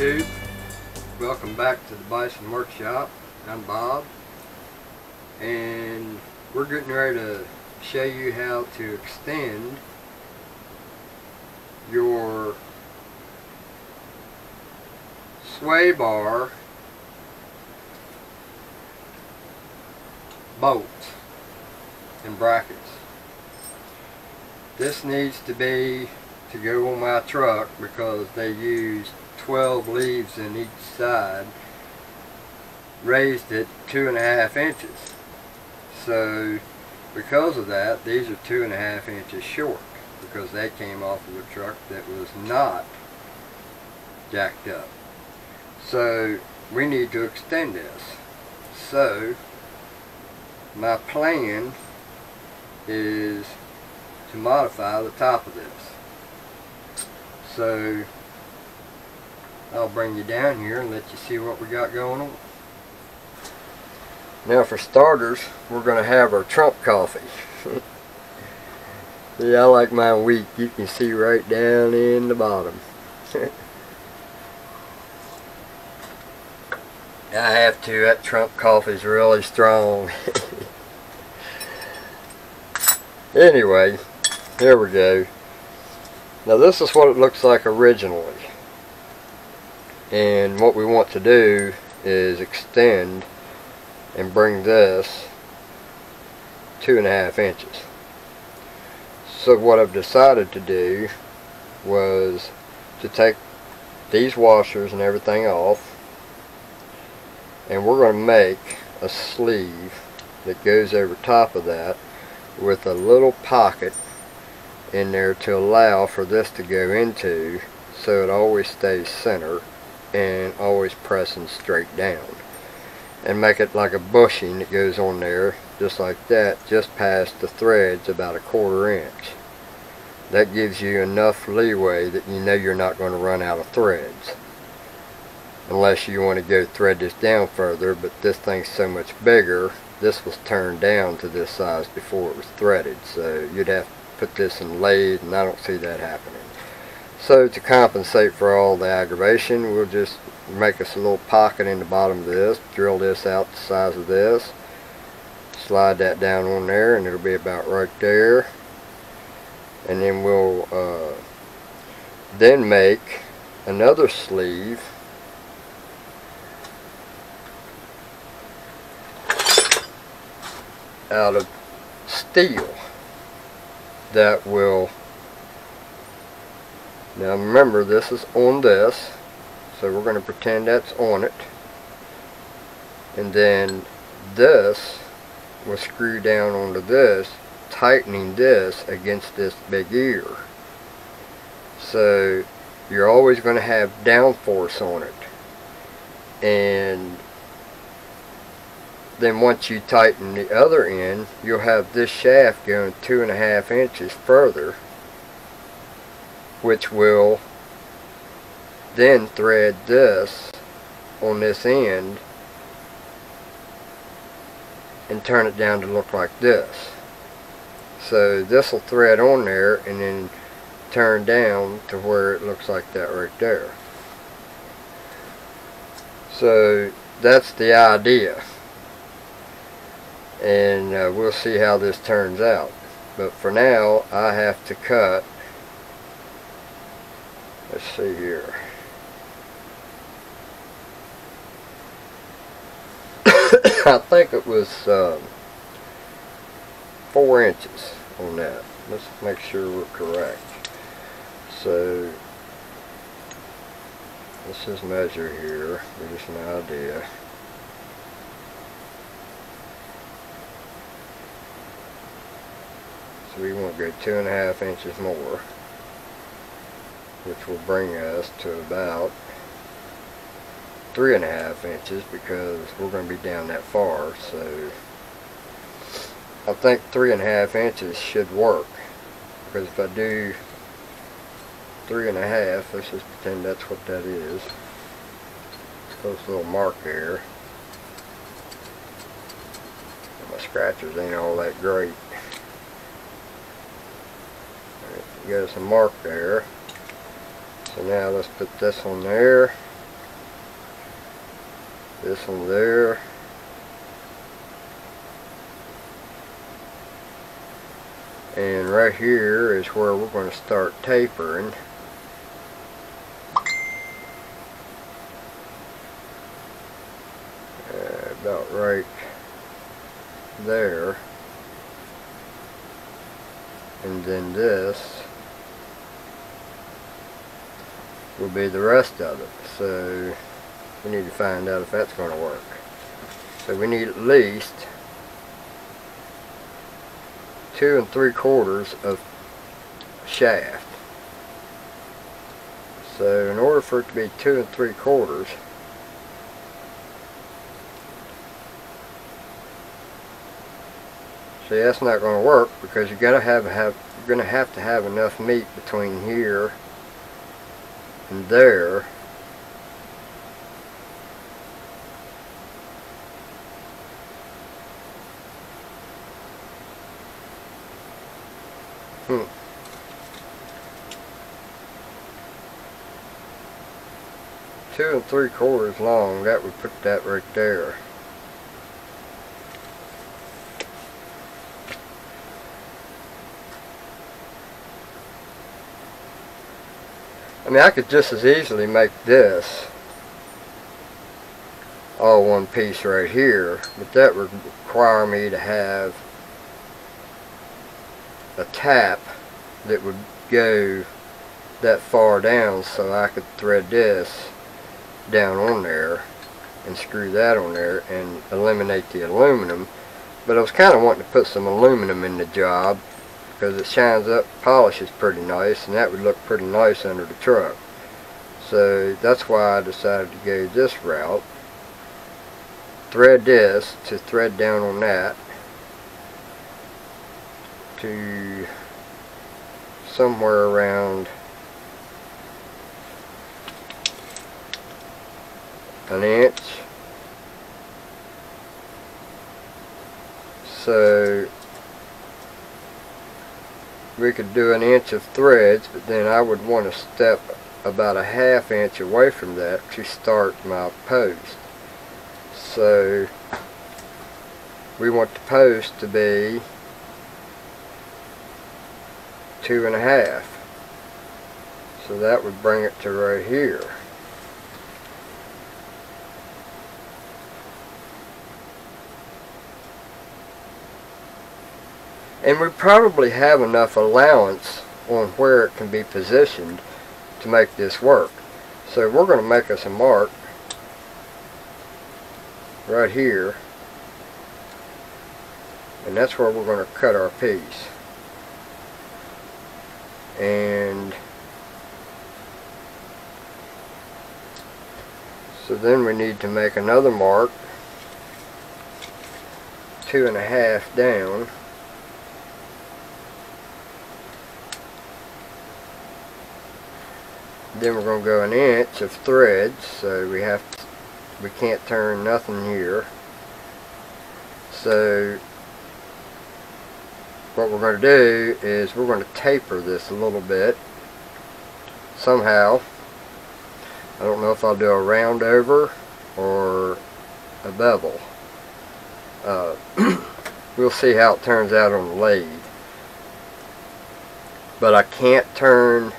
YouTube, welcome back to the Bison Workshop. I'm Bob, and we're getting ready to show you how to extend your sway bar bolts and brackets. This needs to be to go on my truck because they use 12 leaves in each side, raised it 2.5 inches. So because of that, these are 2.5 inches short because they came off of a truck that was not jacked up. So we need to extend this. So my plan is to modify the top of this. So I'll bring you down here and let you see what we got going on. Now for starters, we're going to have our trump coffee. See, I like mine weak. You can see right down in the bottom. I have to. That trump coffee is really strong. Anyway, here we go. Now this is what it looks like originally, and what we want to do is extend and bring this 2.5 inches. So what I've decided to do was to take these washers and everything off, and we're going to make a sleeve that goes over top of that with a little pocket in there to allow for this to go into, so it always stays center and always pressing straight down, and make it like a bushing that goes on there just like that, just past the threads, about 1/4 inch. That gives you enough leeway that you know you're not going to run out of threads, unless you want to go thread this down further. But this thing's so much bigger, this was turned down to this size before it was threaded, so you'd have to put this in lathe, and I don't see that happening. So to compensate for all the aggravation, we'll just make us a little pocket in the bottom of this, drill this out the size of this, slide that down on there, and it'll be about right there. And then we'll then make another sleeve out of steel that will, now remember, this is on this, so we're going to pretend that's on it, and then this will screw down onto this, tightening this against this big ear. So you're always going to have downforce on it, and then once you tighten the other end, you'll have this shaft going 2.5 inches further, which will then thread this on this end and turn it down to look like this. So this will thread on there and then turn down to where it looks like that right there. So that's the idea, and we'll see how this turns out. But for now, I have to cut, let's see here, I think it was 4 inches on that. Let's make sure we're correct. So let's just measure here for just an idea. So we want to go 2.5 inches more, which will bring us to about 3.5 inches, because we're going to be down that far. So I think 3.5 inches should work, because if I do 3.5, let's just pretend that's what that is. Close little mark there. My scratchers ain't all that great. Got us a mark there. So now let's put this on there. This one there. And right here is where we're going to start tapering. About right there. And then this will be the rest of it. So we need to find out if that's going to work. So we need at least 2 3/4 of shaft. So in order for it to be 2 3/4, see, that's not going to work because you're going to have to have enough meat between here and there. Hmm. Two 3/4 long, that would put that right there. I mean, I could just as easily make this all one piece right here, but that would require me to have a tap that would go that far down so I could thread this down on there and screw that on there and eliminate the aluminum. But I was kind of wanting to put some aluminum in the job because it shines up, polishes pretty nice, and that would look pretty nice under the truck. So that's why I decided to go this route. Thread this to thread down on that to somewhere around an inch. So we could do an inch of threads, but then I would want to step about a ½ inch away from that to start my post. So we want the post to be 2 1/2. So that would bring it to right here. And we probably have enough allowance on where it can be positioned to make this work. So we're going to make us a mark right here, and that's where we're going to cut our piece. And so then we need to make another mark 2 1/2 down. Then we're going to go an inch of threads, so we can't turn nothing here. So what we're going to do is we're going to taper this a little bit somehow. I don't know if I'll do a round over or a bevel. We'll see how it turns out on the lathe. But I can't turn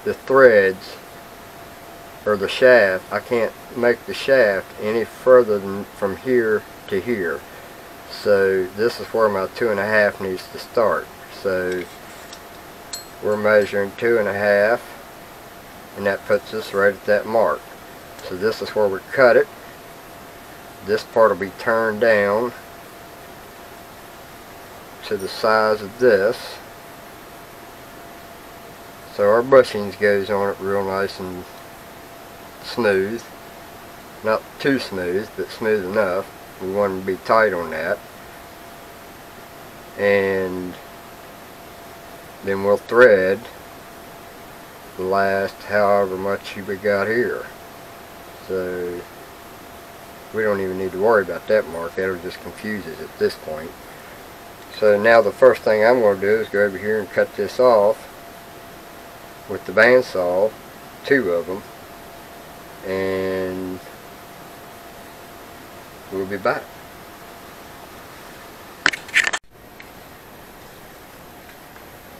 the threads or the shaft. I can't make the shaft any further than from here to here. So this is where my 2 1/2 needs to start. So we're measuring 2 1/2, and that puts us right at that mark. So this is where we cut it. This part will be turned down to the size of this. So our bushings goes on it real nice and smooth. Not too smooth, but smooth enough. We want them to be tight on that. And then we'll thread the last however much we got here. So we don't even need to worry about that mark. That'll just confuse us at this point. So now the first thing I'm going to do is go over here and cut this off with the bandsaw, 2 of them, and we'll be back.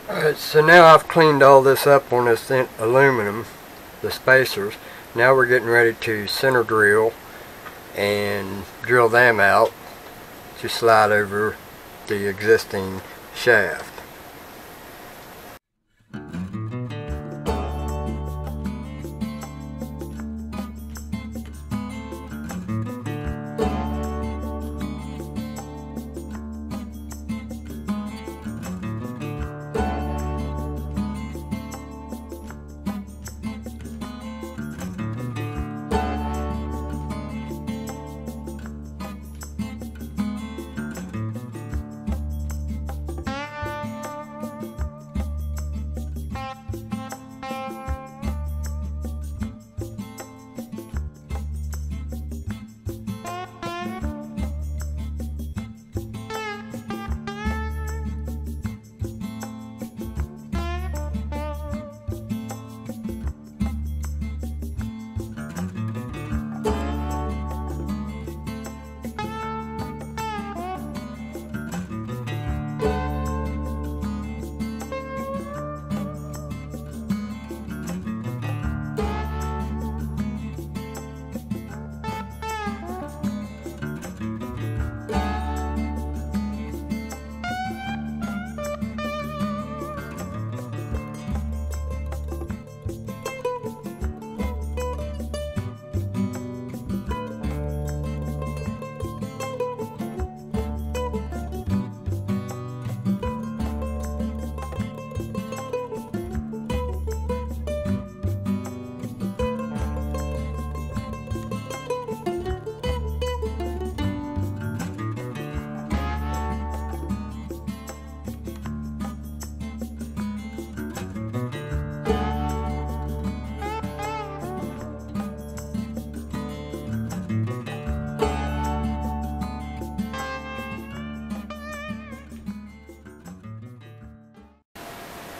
Alright, so now I've cleaned all this up on this aluminum, the spacers. Now we're getting ready to center drill and drill them out to slide over the existing shaft.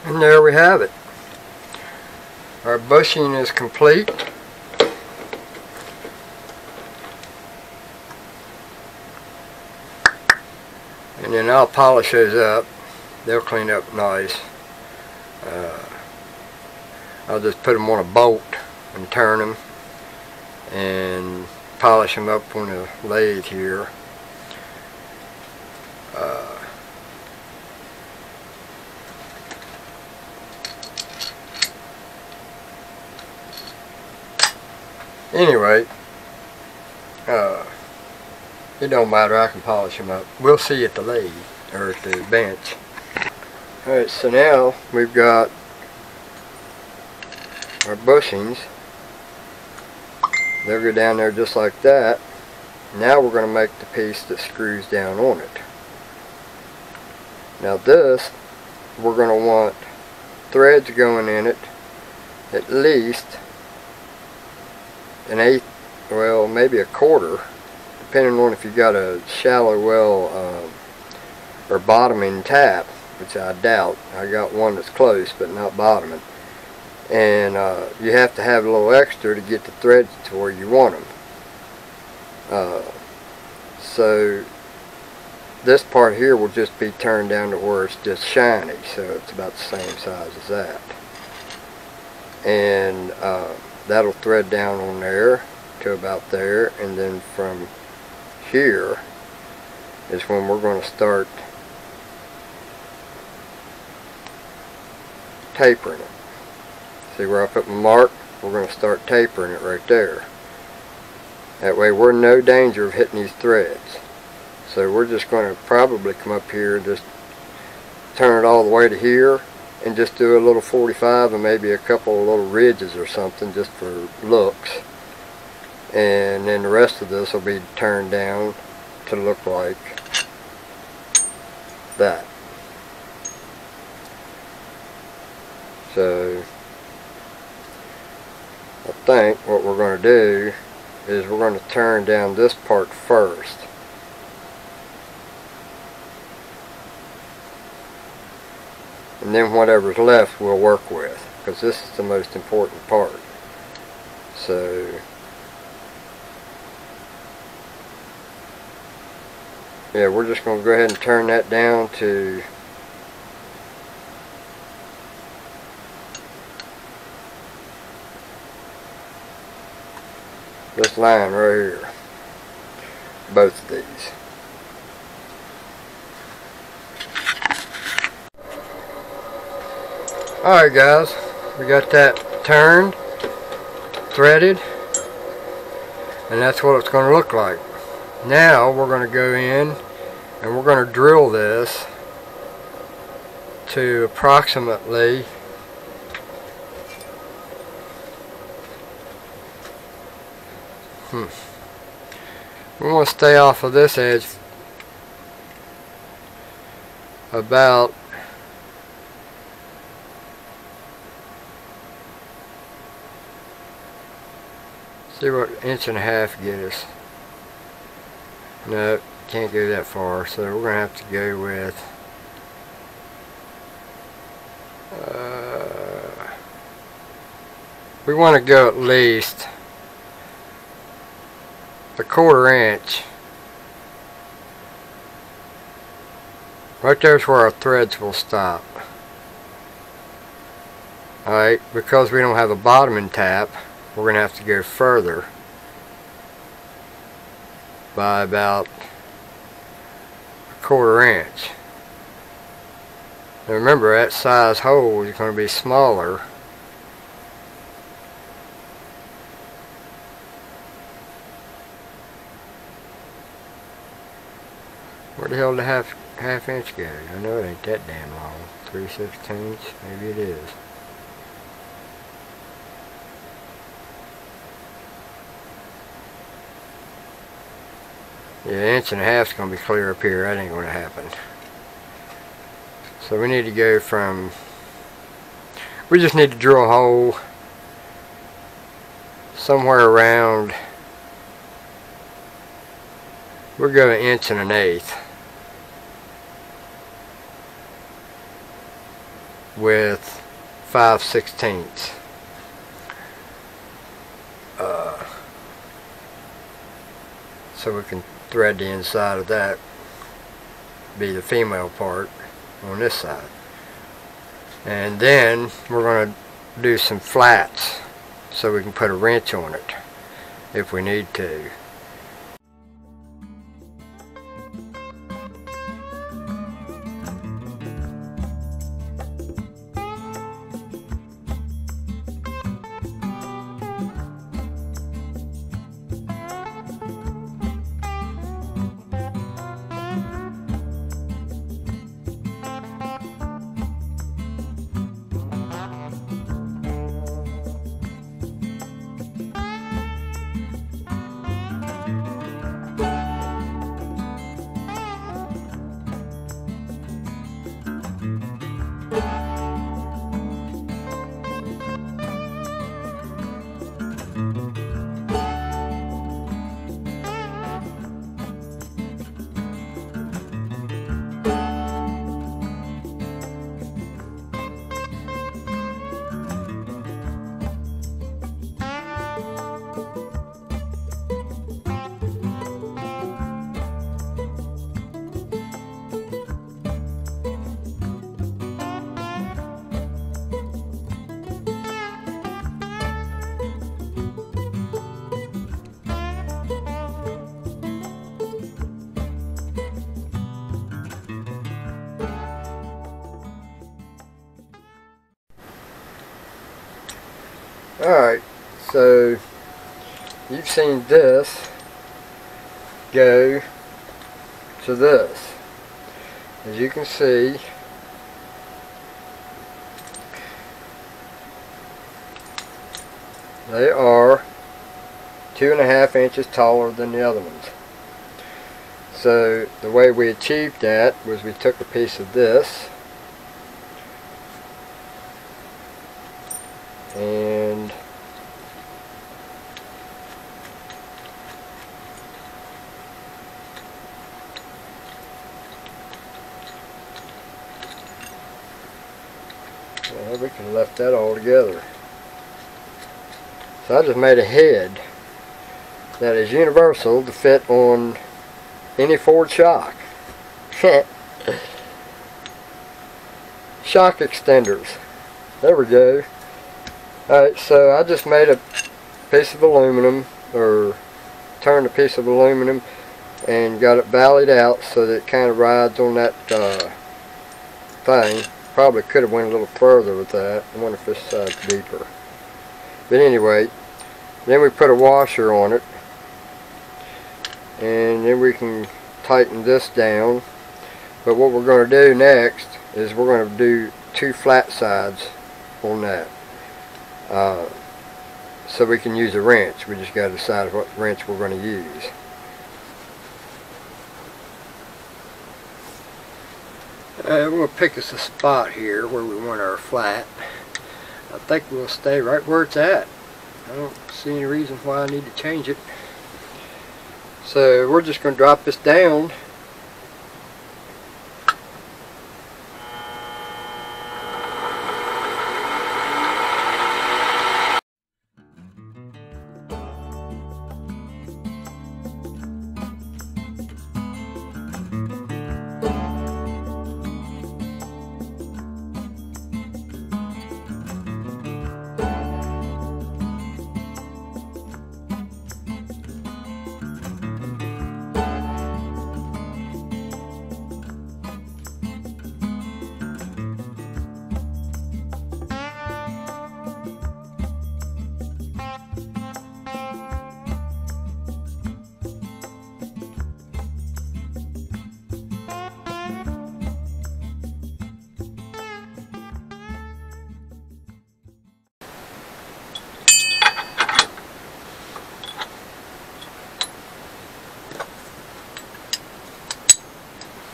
And there we have it. Our bushing is complete. And then I'll polish those up. They'll clean up nice. I'll just put them on a bolt and turn them and polish them up on the lathe here. Anyway, it don't matter, I can polish them up. We'll see at the lathe, or at the bench. Alright, so now we've got our bushings. They'll go down there just like that. Now we're going to make the piece that screws down on it. Now this, we're going to want threads going in it at least an eighth, well, maybe a quarter, depending on if you got a shallow well or bottoming tap, which I doubt. I got one that's close but not bottoming, and you have to have a little extra to get the threads to where you want them. So this part here will just be turned down to where it's just shiny, so it's about the same size as that, and that'll thread down on there to about there, and then from here is when we're going to start tapering it. See where I put my mark? We're going to start tapering it right there. That way we're in no danger of hitting these threads. So we're just going to probably come up here and just turn it all the way to here and just do a little 45 and maybe a couple of little ridges or something just for looks, and then the rest of this will be turned down to look like that. So I think what we're going to do is we're going to turn down this part first. And then whatever's left we'll work with, because this is the most important part. So yeah, we're just going to go ahead and turn that down to this line right here. Both of these. Alright guys, we got that turned, threaded, and that's what it's going to look like. Now we're going to go in and we're going to drill this to approximately we want to stay off of this edge about see what 1.5 get us. No, can't go that far, so we're gonna have to go with we want to go at least 1/4 inch. Right there's where our threads will stop. Alright, because we don't have a bottoming tap, we're going to have to go further by about 1/4 inch. Now remember, that size hole is going to be smaller. Where the hell did the half inch go? I know it ain't that damn long. 3/16, maybe it is. Yeah, 1.5 is going to be clear up here. That ain't going to happen. So we need to go from, we just need to drill a hole somewhere around, we'll go 1 1/8 with 5/16. So we can thread the inside of that, be the female part on this side. And then we're going to do some flats so we can put a wrench on it if we need to. Alright, so you've seen this go to this. As you can see, they are 2.5 inches taller than the other ones. So the way we achieved that was we took a piece of this and well, we can left that all together. So I just made a head that is universal to fit on any Ford shock. Shock extenders. There we go. Alright, so I just made a piece of aluminum, or turned a piece of aluminum and got it valleyed out so that it kind of rides on that thing. Probably could have went a little further with that. I wonder if this side's deeper. But anyway, then we put a washer on it, and then we can tighten this down. But what we're going to do next is we're going to do 2 flat sides on that. So we can use a wrench. We just got to decide what wrench we're going to use. We're going to pick us a spot here where we want our flat. I think we'll stay right where it's at. I don't see any reason why I need to change it. So we're just going to drop this down.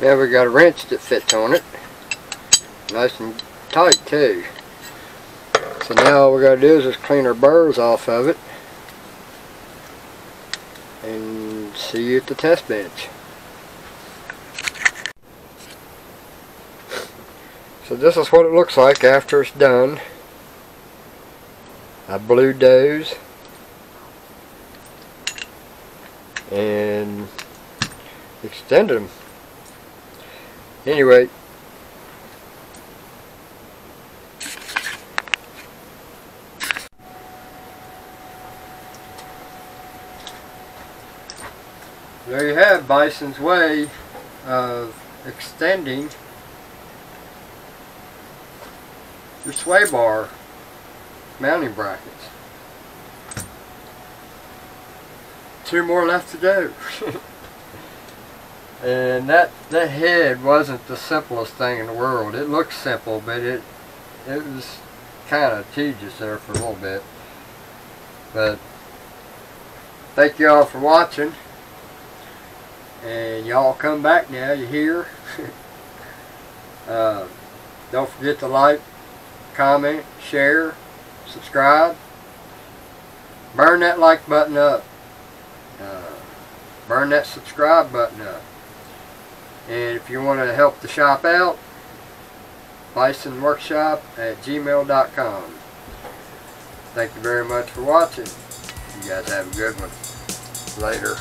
Now we got a wrench that fits on it. Nice and tight too. So now all we got to do is just clean our burrs off of it. And see you at the test bench. So this is what it looks like after it's done. I blued those. And extended them. Anyway, there you have Bison's way of extending your sway bar mounting brackets. 2 more left to do. And that head wasn't the simplest thing in the world. It looked simple, but it was kind of tedious there for a little bit. But thank you all for watching. And y'all come back now, you hear? Don't forget to like, comment, share, subscribe. Burn that like button up. Burn that subscribe button up. And if you want to help the shop out, bisonworkshop@gmail.com. Thank you very much for watching. You guys have a good one. Later.